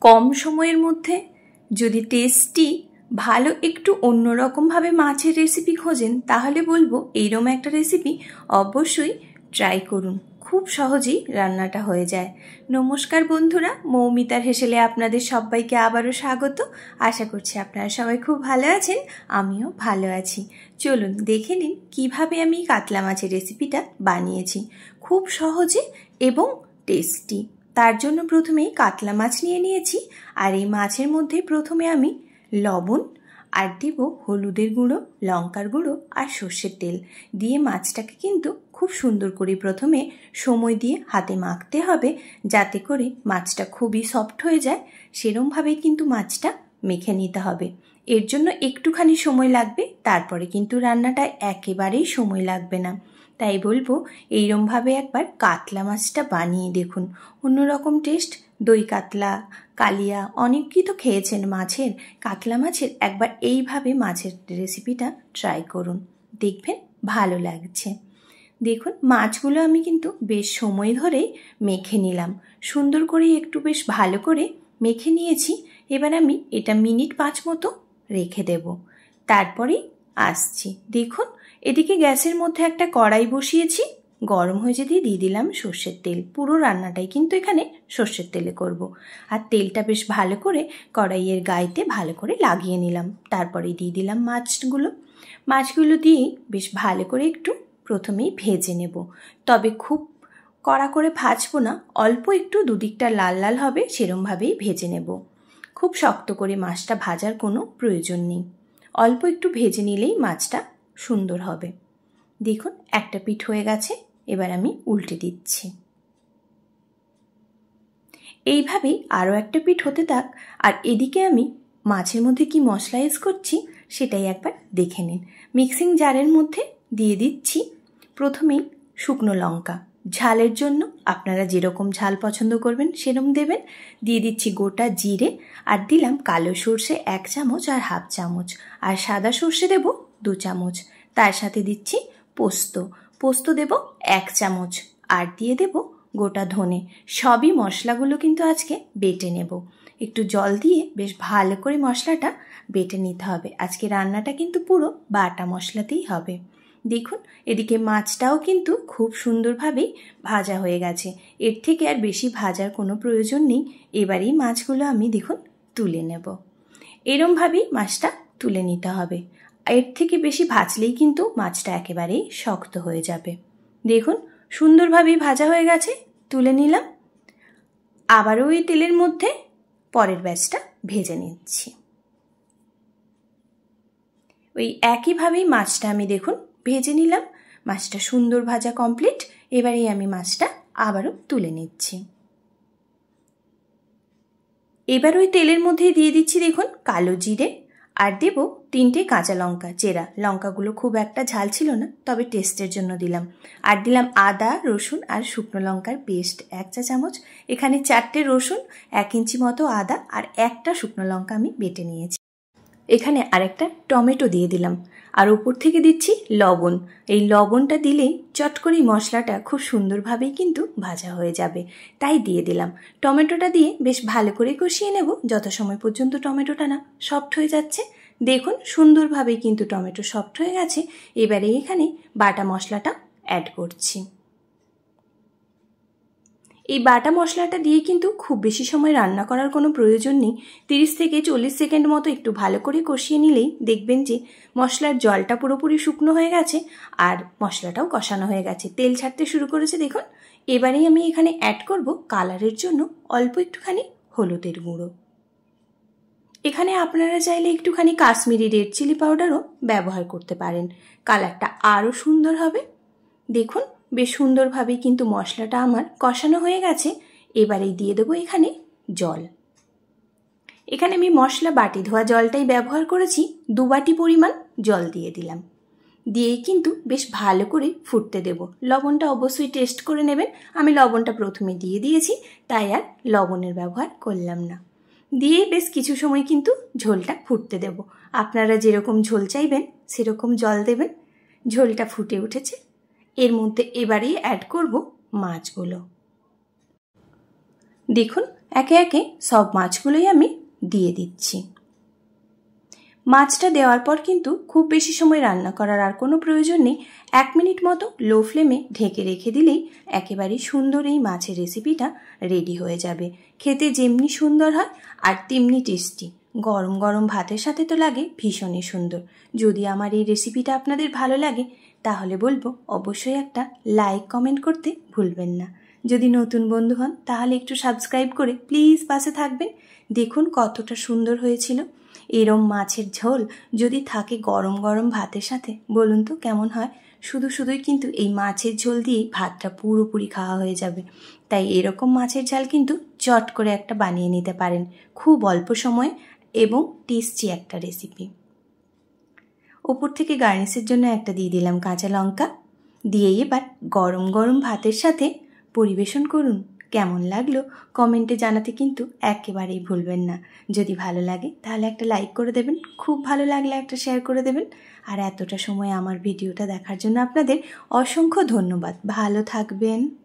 কম সময়ের মধ্যে যদি টেস্টি ভালো একটু অন্যরকমভাবে মাছের রেসিপি খোঁজেন তাহলে বলবো এইরকম একটা রেসিপি অবশ্যই ট্রাই করুন। খুব সহজেই রান্নাটা হয়ে যায়। নমস্কার বন্ধুরা, মৌমিতার হেসেলে আপনাদের সবাইকে আবারও স্বাগত। আশা করছি আপনারা সবাই খুব ভালো আছেন, আমিও ভালো আছি। চলুন দেখে নিন কিভাবে আমি কাতলা মাছের রেসিপিটা বানিয়েছি, খুব সহজে এবং টেস্টি। তার জন্য প্রথমেই কাতলা মাছ নিয়ে নিয়েছি, আর এই মাছের মধ্যে প্রথমে আমি লবণ আর দেব হলুদের গুঁড়ো, লঙ্কার গুঁড়ো আর সর্ষের তেল দিয়ে মাছটাকে কিন্তু খুব সুন্দর করে প্রথমে সময় দিয়ে হাতে মাখতে হবে, যাতে করে মাছটা খুবই সফট হয়ে যায়। সেরমভাবেই কিন্তু মাছটা মেখে নিতে হবে। এর জন্য একটুখানি সময় লাগবে, তারপরে কিন্তু রান্নাটা একেবারেই সময় লাগবে না। তাই বলবো এইরমভাবে একবার কাতলা মাছটা বানিয়ে দেখুন, অন্যরকম টেস্ট। দই কাতলা, কালিয়া অনেক কি তো খেয়েছেন মাছের, কাতলা মাছের একবার এইভাবে মাছের রেসিপিটা ট্রাই করুন, দেখবেন ভালো লাগছে। দেখুন মাছগুলো আমি কিন্তু বেশ সময় ধরেই মেখে নিলাম, সুন্দর করে একটু বেশ ভালো করে মেখে নিয়েছি। এবার আমি এটা মিনিট 5 মতো রেখে দেব, তারপরেই আসছি। দেখুন এদিকে গ্যাসের মধ্যে একটা কড়াই বসিয়েছি, গরম হয়ে যেতে দিয়ে দিলাম সর্ষের তেল। পুরো রান্নাটাই কিন্তু এখানে সর্ষের তেলে করব। আর তেলটা বেশ ভালো করে কড়াইয়ের গায়েতে ভালো করে লাগিয়ে নিলাম। তারপরে দিয়ে দিলাম মাছগুলো দিয়ে বেশ ভালো করে একটু প্রথমেই ভেজে নেব, তবে খুব কড়া করে ভাজবো না, অল্প একটু দুদিকটা লাল লাল হবে সেরমভাবেই ভেজে নেব। খুব শক্ত করে মাছটা ভাজার কোনো প্রয়োজন নেই, অল্প একটু ভেজে নিলেই মাছটা সুন্দর হবে। দেখুন একটা পিঠ হয়ে গেছে, এবার আমি উল্টে দিচ্ছি। এইভাবেই আরও একটা পিঠ হতে থাক। আর এদিকে আমি মাছের মধ্যে কি মশলা ইউজ করছি সেটাই একবার দেখে নিন। মিক্সিং জারের মধ্যে দিয়ে দিচ্ছি প্রথমেই শুকনো লঙ্কা, ঝালের জন্য আপনারা যেরকম ঝাল পছন্দ করবেন সেরকম দেবেন। দিয়ে দিচ্ছি গোটা জিরে, আর দিলাম কালো সর্ষে 1 চামচ আর হাফ চামচ, আর সাদা সর্ষে দেব 2 চামচ। তার সাথে দিচ্ছি পোস্ত দেব 1 চামচ, আর দিয়ে দেব গোটা ধনে। সবই মশলাগুলো কিন্তু আজকে বেটে নেব। একটু জল দিয়ে বেশ ভালো করে মশলাটা বেটে নিতে হবে। আজকে রান্নাটা কিন্তু পুরো বাটা মশলাতেই হবে। দেখুন এদিকে মাছটাও কিন্তু খুব সুন্দরভাবেই ভাজা হয়ে গেছে, এর থেকে আর বেশি ভাজার কোনো প্রয়োজন নেই। এবারেই মাছগুলো আমি দেখুন তুলে নেব। এরমভাবেই মাছটা তুলে নিতে হবে, এর থেকে বেশি ভাজলেই কিন্তু মাছটা একেবারেই শক্ত হয়ে যাবে। দেখুন সুন্দরভাবেই ভাজা হয়ে গেছে, তুলে নিলাম। আবারও ওই তেলের মধ্যে পরের ব্যাচটা ভেজে নিচ্ছি। ওই একইভাবেই মাছটা আমি দেখুন ভেজে নিলাম, মাছটা সুন্দর ভাজা কমপ্লিট। এবারেই আমি মাছটা আবারও তুলে নিচ্ছি। এবার ওই তেলের মধ্যেই দিয়ে দিচ্ছি দেখুন কালো জিরে, আর দেব 3টে কাঁচা লঙ্কা চেরা। লঙ্কাগুলো খুব একটা ঝাল ছিল না, তবে টেস্টের জন্য দিলাম। আর দিলাম আদা, রসুন আর শুকনো লঙ্কার পেস্ট 1 চা চামচ। এখানে 4টে রসুন, 1 ইঞ্চি মতো আদা আর একটা শুকনো লঙ্কা আমি বেটে নিয়েছি। এখানে আরেকটা টমেটো দিয়ে দিলাম, আর উপর থেকে দিচ্ছি লবণ। এই লবণটা দিলেই চট করেই মশলাটা খুব সুন্দরভাবেই কিন্তু ভাজা হয়ে যাবে, তাই দিয়ে দিলাম। টমেটোটা দিয়ে বেশ ভালো করে কষিয়ে নেব যত সময় পর্যন্ত টমেটোটা না সফট হয়ে যাচ্ছে। দেখুন সুন্দরভাবেই কিন্তু টমেটো সফট হয়ে গেছে। এবারে এখানে বাটা মশলাটা অ্যাড করছি। এই বাটা মশলাটা দিয়ে কিন্তু খুব বেশি সময় রান্না করার কোনো প্রয়োজন নেই। 30 থেকে 40 সেকেন্ড মতো একটু ভালো করে কষিয়ে নিলেই দেখবেন যে মশলার জলটা পুরোপুরি শুকনো হয়ে গেছে, আর মশলাটাও কষানো হয়ে গেছে, তেল ছাড়তে শুরু করেছে। দেখুন এবারেই আমি এখানে অ্যাড করব কালারের জন্য অল্প একটুখানি হলুদের গুঁড়ো। এখানে আপনারা চাইলে একটুখানি কাশ্মীরি রেড চিলি পাউডারও ব্যবহার করতে পারেন, কালারটা আরও সুন্দর হবে। দেখুন বেশ সুন্দরভাবে কিন্তু মশলাটা আমার কষানো হয়ে গেছে। এবারেই দিয়ে দেবো এখানে জল। এখানে আমি মশলা বাটি ধোয়া জলটাই ব্যবহার করেছি, 2 বাটি পরিমাণ জল দিয়ে দিলাম। দিয়েই কিন্তু বেশ ভালো করে ফুটতে দেব। লবণটা অবশ্যই টেস্ট করে নেবেন, আমি লবণটা প্রথমে দিয়ে দিয়েছি, তাই আর লবণের ব্যবহার করলাম না। দিয়েই বেশ কিছু সময় কিন্তু ঝোলটা ফুটতে দেব। আপনারা যেরকম ঝোল চাইবেন সেরকম জল দেবেন। ঝোলটা ফুটে উঠেছে, এর মধ্যে এবারেই অ্যাড করব মাছগুলো। দেখুন একে একে সব মাছগুলোই আমি দিয়ে দিচ্ছি। মাছটা দেওয়ার পর কিন্তু খুব বেশি সময় রান্না করার আর কোনো প্রয়োজন নেই। 1 মিনিট মতো লো ফ্লেমে ঢেকে রেখে দিলেই একেবারেই সুন্দর এই মাছের রেসিপিটা রেডি হয়ে যাবে। খেতে যেমনি সুন্দর হয় আর তেমনি টেস্টি। গরম গরম ভাতের সাথে তো লাগে ভীষণই সুন্দর। যদি আমার এই রেসিপিটা আপনাদের ভালো লাগে তাহলে বলবো অবশ্যই একটা লাইক কমেন্ট করতে ভুলবেন না। যদি নতুন বন্ধু হন তাহলে একটু সাবস্ক্রাইব করে প্লিজ পাশে থাকবেন। দেখুন কতটা সুন্দর হয়েছিল। এরম মাছের ঝোল যদি থাকে গরম গরম ভাতের সাথে বলুন তো কেমন হয়। শুধুই কিন্তু এই মাছের ঝোল দিয়েই ভাতটা পুরোপুরি খাওয়া হয়ে যাবে। তাই এরকম মাছের ঝাল কিন্তু চট করে একটা বানিয়ে নিতে পারেন, খুব অল্প সময়ে এবং টেস্টি একটা রেসিপি। ওপর থেকে গার্নিশের জন্য একটা দিয়ে দিলাম কাঁচা লঙ্কা। দিয়ে এবার গরম গরম ভাতের সাথে পরিবেশন করুন। কেমন লাগলো কমেন্টে জানাতে কিন্তু একেবারেই ভুলবেন না। যদি ভালো লাগে তাহলে একটা লাইক করে দেবেন, খুব ভালো লাগলে একটা শেয়ার করে দেবেন। আর এতটা সময় আমার ভিডিওটা দেখার জন্য আপনাদের অসংখ্য ধন্যবাদ। ভালো থাকবেন।